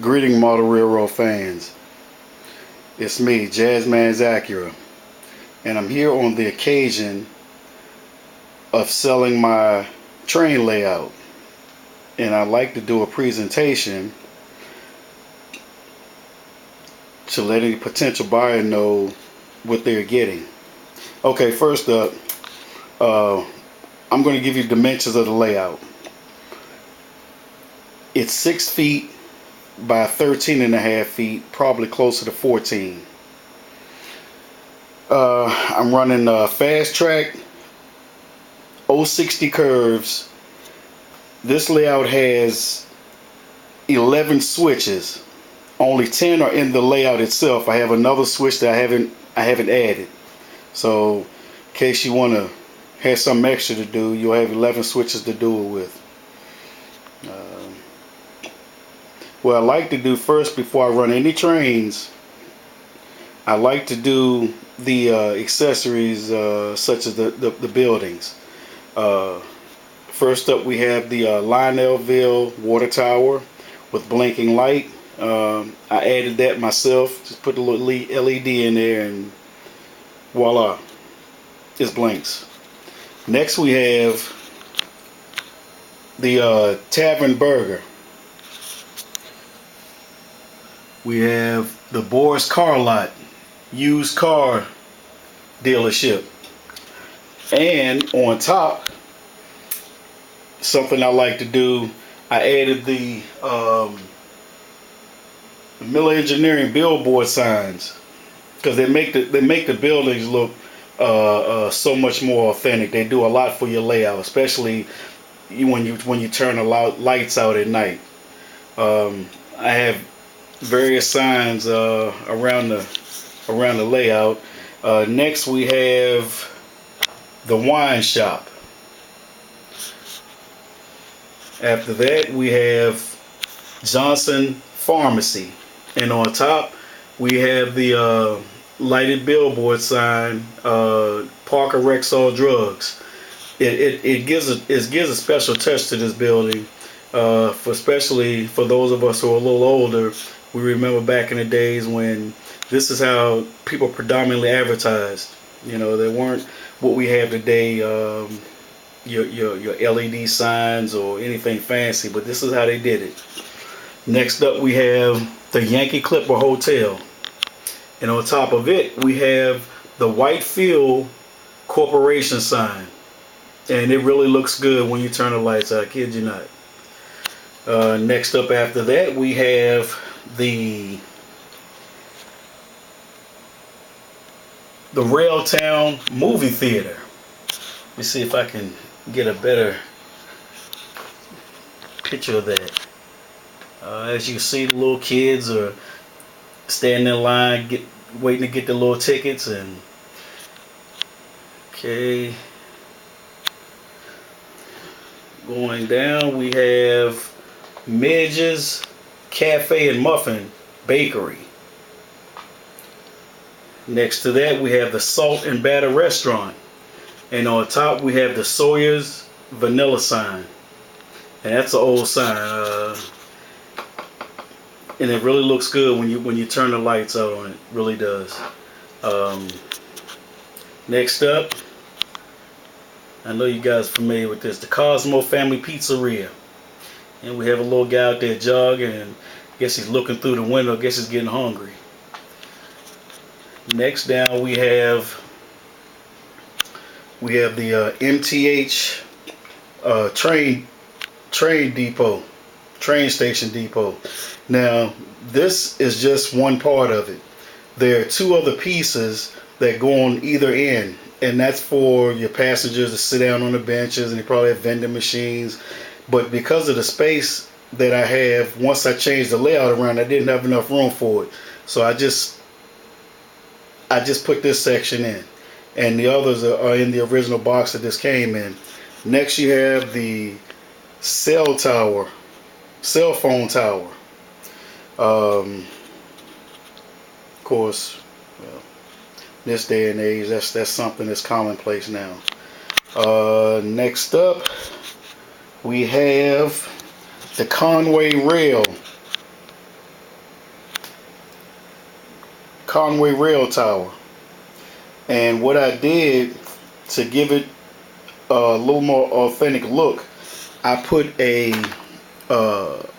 Greeting model railroad fans. It's me, Jazzman's Acura, and I'm here on the occasion of selling my train layout. And I'd like to do a presentation to let any potential buyer know what they're getting. Okay, first up, I'm going to give you dimensions of the layout. It's 6 feet by 13.5 feet, probably closer to 14. I'm running Fastrack 060 curves. This layout has 11 switches. Only 10 are in the layout itself. I have another switch that I haven't added. So in case you want to have something extra to do, you'll have 11 switches to do it with. What I like to do first, before I run any trains, I like to do the accessories such as the buildings. First up, we have the Lionelville water tower with blinking light. I added that myself. Just put a little LED in there and voila, it blinks. Next we have the Tavern Burger. We have the Boris Car Lot used car dealership. And on top, something I like to do, I added the Miller Engineering billboard signs, because they make the buildings look so much more authentic. They do a lot for your layout, especially when you turn the lights out at night. I have various signs around the layout. Next we have the wine shop. After that we have Johnson Pharmacy, and on top we have the lighted billboard sign, Parker Rexall Drugs. It gives a special touch to this building, especially for those of us who are a little older. We remember back in the days when this is how people predominantly advertised. You know, they weren't what we have today, your LED signs or anything fancy, but this is how they did it. Next up we have the Yankee Clipper Hotel, and on top of it we have the Whitefield Corporation sign, and it really looks good when you turn the lights out, I kid you not. Next up after that we have the Railtown movie theater. Let me see if I can get a better picture of that. As you can see, the little kids are standing in line waiting to get the little tickets. And okay, going down we have Midge's Cafe and Muffin Bakery. Next to that we have the Salt and Batter Restaurant, and on top we have the Sawyer's Vanilla sign, and that's an old sign, and it really looks good when you turn the lights out on it. It really does. Next up, I know you guys are familiar with this, the Cosmo Family Pizzeria, and we have a little guy out there jogging, and I guess he's looking through the window. I guess he's getting hungry. Next down we have the MTH train station depot. Now this is just one part of it. There are two other pieces that go on either end, and that's for your passengers to sit down on the benches, and they probably have vending machines. But because of the space that I have, once I changed the layout around, I didn't have enough room for it, so I just put this section in, and the others are in the original box that this came in. Next you have the cell phone tower. Of course, well, this day and age, that's something that's commonplace now. Next up we have the Conway Rail Conway Rail Tower. And what I did to give it a little more authentic look, I put a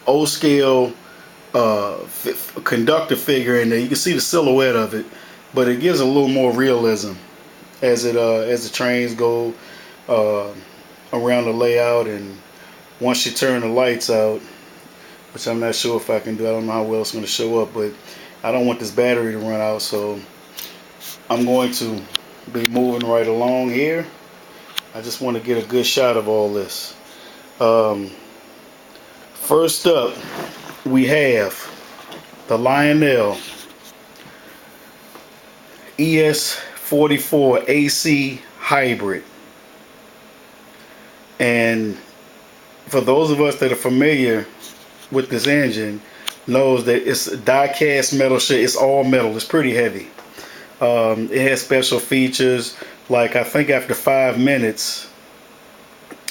O-scale conductor figure in there. You can see the silhouette of it, but it gives a little more realism as the trains go around the layout. And once you turn the lights out, which I'm not sure if I can do, I don't know how well it's going to show up, but I don't want this battery to run out, so I'm going to be moving right along here. I just want to get a good shot of all this. First up, we have the Lionel ES44 AC Hybrid. And for those of us that are familiar with this engine, knows that it's a die-cast metal shit. It's all metal. It's pretty heavy. It has special features, like I think after 5 minutes,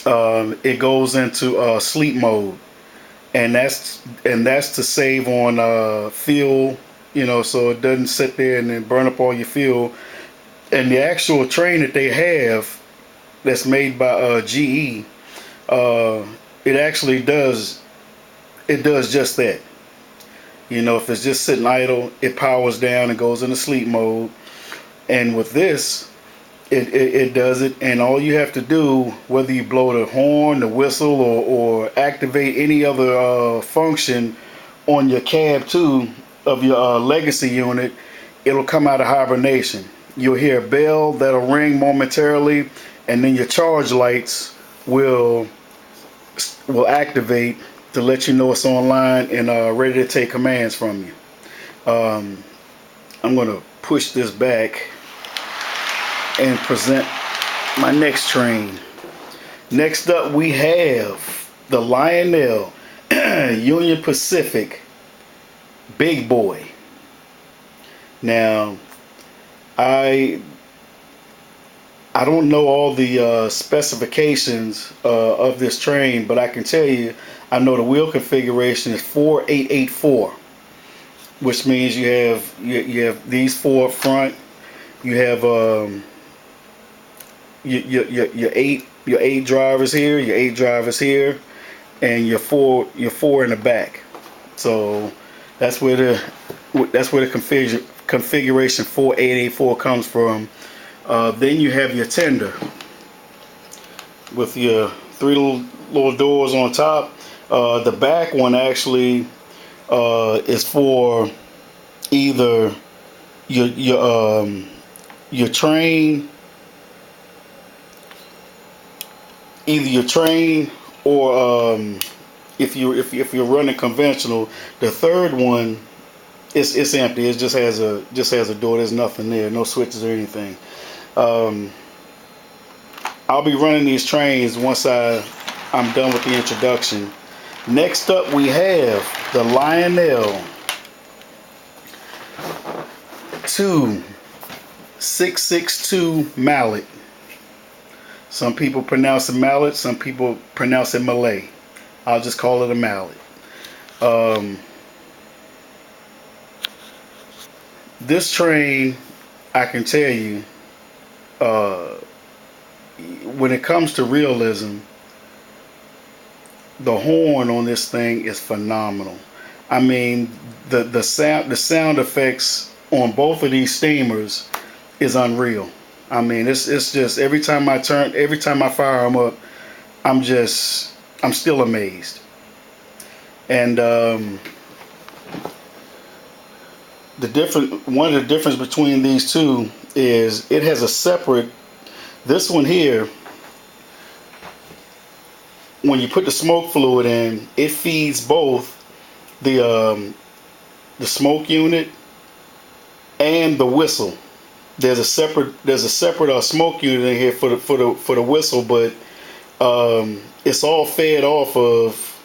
it goes into sleep mode, and that's to save on fuel, you know, so it doesn't sit there and then burn up all your fuel. And the actual train that they have, that's made by GE, it actually does just that. You know, if it's just sitting idle, it powers down and goes into sleep mode. And with this, it does it. And all you have to do, whether you blow the horn, the whistle, or activate any other function on your cab 2 of your legacy unit, it'll come out of hibernation. You'll hear a bell that'll ring momentarily, and then your charge lights will activate to let you know it's online and ready to take commands from you. I'm going to push this back and present my next train. Next up, we have the Lionel Union Pacific Big Boy. Now, I don't know all the specifications of this train, but I can tell you, I know the wheel configuration is 4884, which means you have these 4 up front. You have your eight drivers here, your 8 drivers here, and your four in the back. So that's where the configuration 4884 comes from. Then you have your tender with your 3 little doors on top. The back one actually is for either your train, or if you're running conventional. The third one, it's empty. It just has a door. There's nothing there, no switches or anything. I'll be running these trains once I'm done with the introduction. Next up, we have the Lionel 2662 Mallet. Some people pronounce it Mallet, some people pronounce it Malay. I'll just call it a Mallet. This train, I can tell you, when it comes to realism, the horn on this thing is phenomenal. I mean, the sound effects on both of these steamers is unreal. I mean, it's just every time I fire them up, I'm still amazed. And one of the difference between these two is it has a separate. This one here, when you put the smoke fluid in, it feeds both the smoke unit and the whistle. There's a separate smoke unit in here for the whistle, but it's all fed off of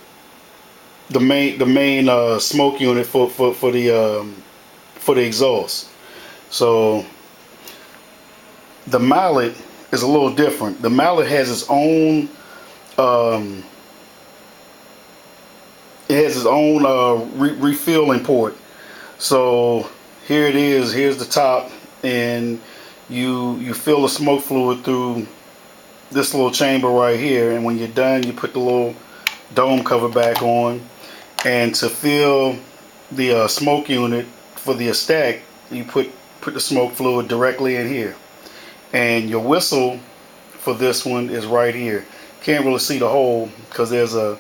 the main smoke unit for the exhaust. So the Mallet is a little different. The Mallet has its own refueling port. So here it is. Here's the top, and you fill the smoke fluid through this little chamber right here, and when you're done, you put the little dome cover back on. And to fill the smoke unit for the stack, you put the smoke fluid directly in here. And your whistle for this one is right here. Can't really see the hole because there's a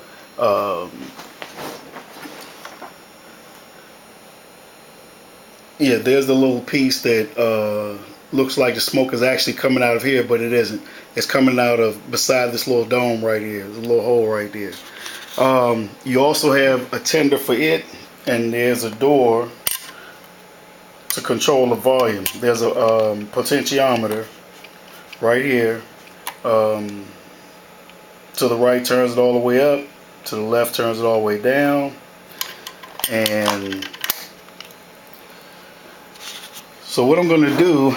yeah, there's the little piece that looks like the smoke is actually coming out of here, but it isn't. It's coming out of beside this little dome right here. There's a little hole right there. You also have a tender for it, and there's a door to control the volume. There's a potentiometer right here. To the right turns it all the way up, to the left turns it all the way down. And so what I'm going to do,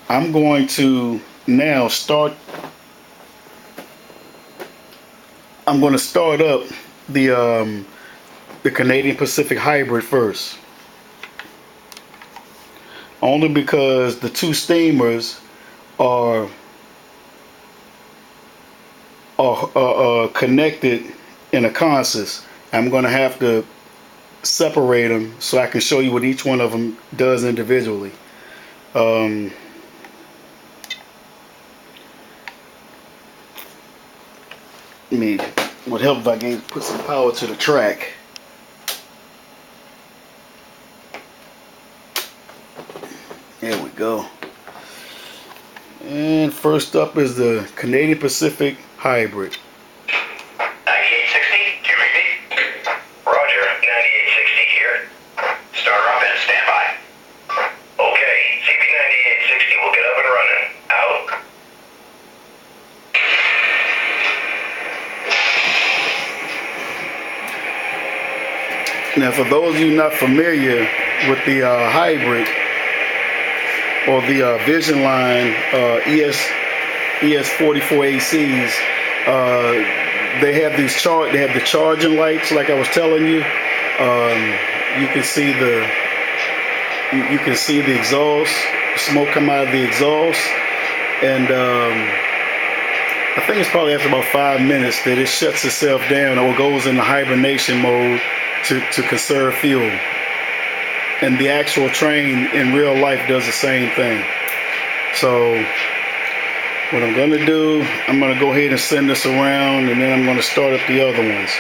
I'm going to now start. I'm going to start up the Canadian Pacific Hybrid first, only because the two steamers are connected in a consist. I'm going to have to separate them so I can show you what each one of them does individually. Would help if I can put some power to the track. There we go. And first up is the Canadian Pacific Hybrid. 9860, can you read me? Roger, 9860 here. Start up and stand by. Okay, CB 9860 will get up and running. Out. Now, for those of you not familiar with the hybrid or the Vision Line ES44 ACs, they have these they have the charging lights, like I was telling you. You can see the exhaust smoke come out of the exhaust, and I think it's probably after about 5 minutes that it shuts itself down or goes into hibernation mode to conserve fuel. And the actual train in real life does the same thing. So what I'm going to do, I'm going to go ahead and send this around, and then I'm going to start up the other ones.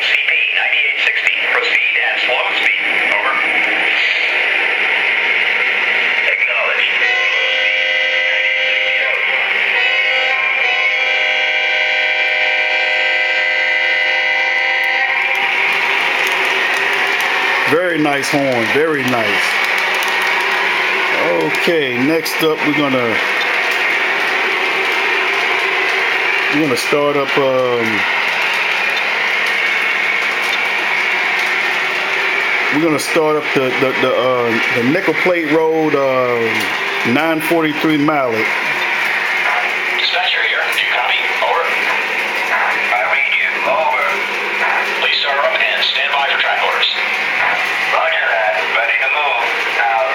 CP 9860, proceed at slow speed. Over. Acknowledged. 9860 out. Very nice horn, very nice. Okay, next up we're gonna start up the nickel plate road 943 Mallet. Dispatcher here. Do you copy? Over. I read you. Over. Please start up and stand by for track orders. Roger that. Ready to move. Out.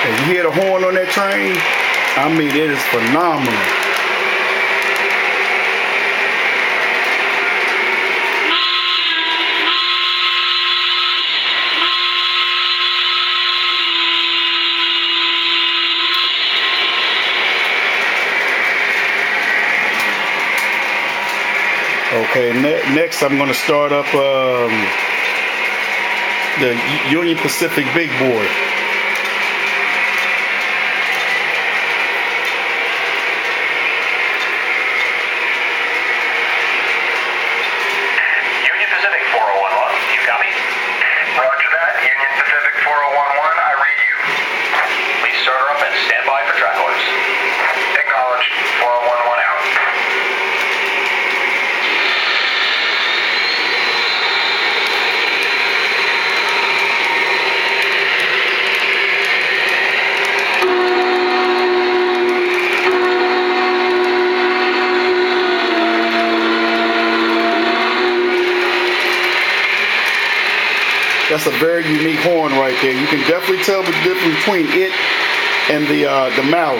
And you hear the horn on that train? I mean, it is phenomenal. Okay, next I'm going to start up the Union Pacific Big Boy. Union Pacific 4011, you copy? Roger that. Union Pacific 4011, I That's a very unique horn right there. You can definitely tell the difference between it and the Mallet.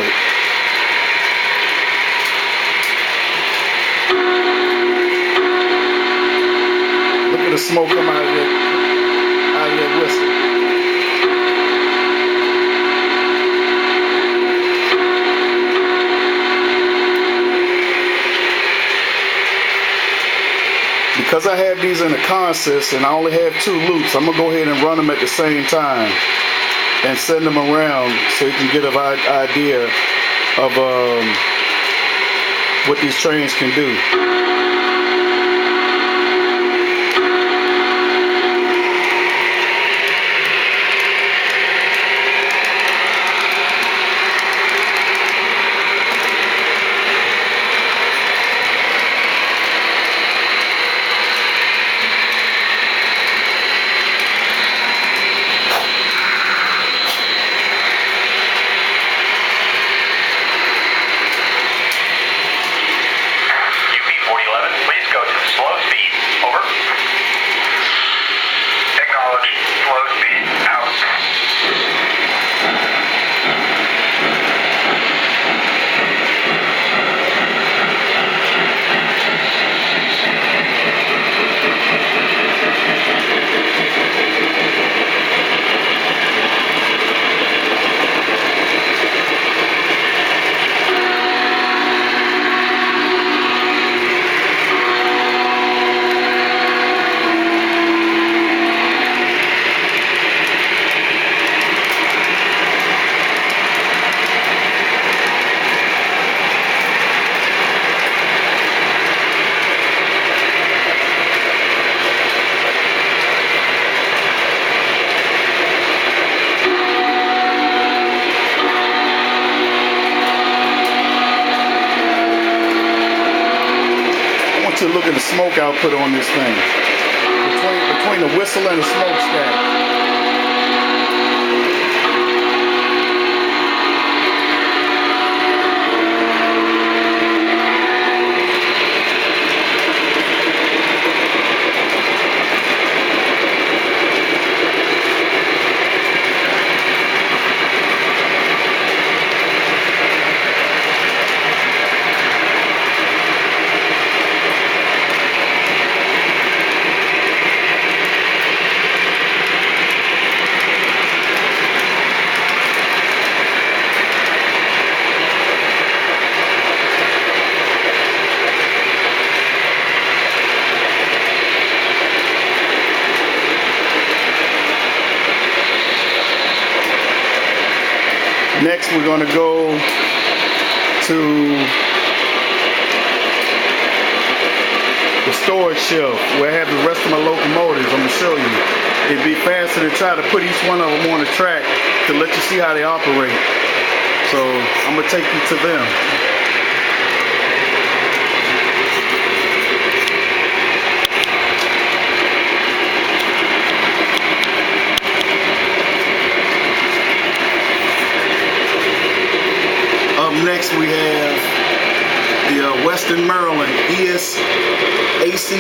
Look at the smoke come out of that whistle. Because I have these in a consist and I only have 2 loops, I'm going to go ahead and run them at the same time and send them around so you can get an idea of what these trains can do. To look at the smoke output on this thing between the whistle and the smokestack. Next, we're going to go to the storage shelf where I have the rest of my locomotives. I'm going to show you. It'd be faster to try to put each one of them on the track to let you see how they operate. So I'm going to take you to them. Next we have the Western Maryland AC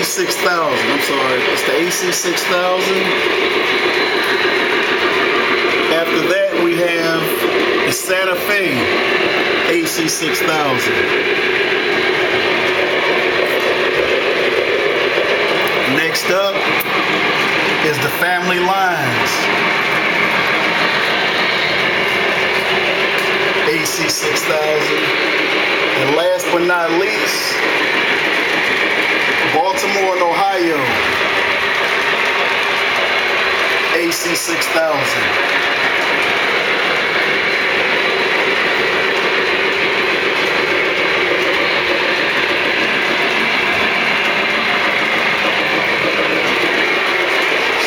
6000. I'm sorry, it's the AC 6000. After that we have the Santa Fe AC 6000. Next up is the Family Lines AC 6000, and last but not least, Baltimore and Ohio AC 6000.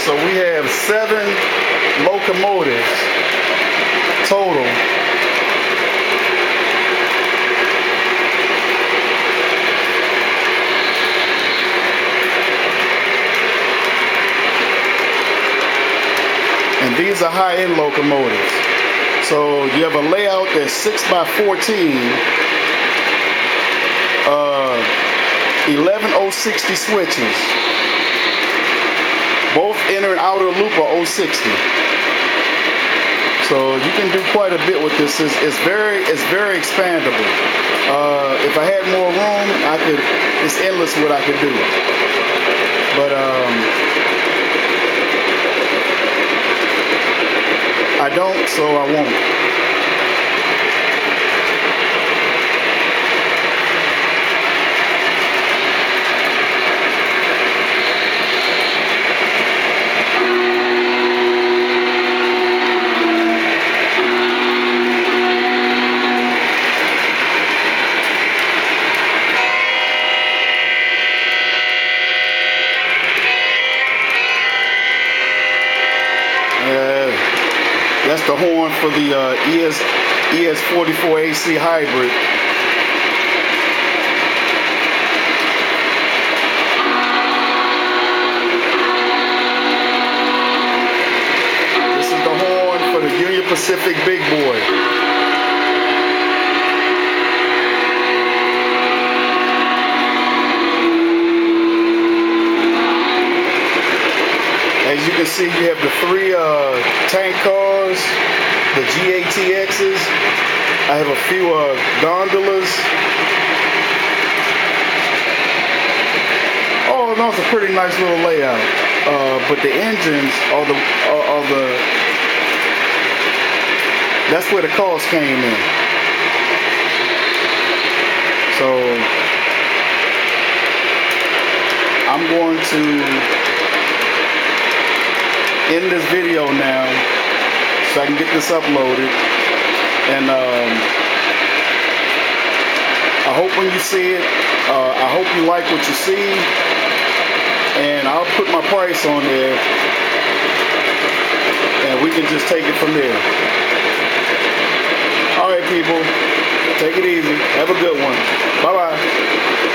So we have 7 locomotives total. And these are high-end locomotives. So you have a layout that's 6x14, 11 060 switches. Both inner and outer loop are 060. So you can do quite a bit with this. It's very expandable. If I had more room, it's endless what I could do. But I don't, so I won't. That's the horn for the ES44 AC hybrid. This is the horn for the Union Pacific Big Boy. As you can see, you have the 3 tank cars, the GATXs. I have a few gondolas. Oh, no, it's a pretty nice little layout. But the engines are that's where the cost came in. So I'm going to end this video now so I can get this uploaded, and I hope when you see it, I hope you like what you see, and I'll put my price on there and we can just take it from there. Alright people, take it easy, have a good one, bye bye.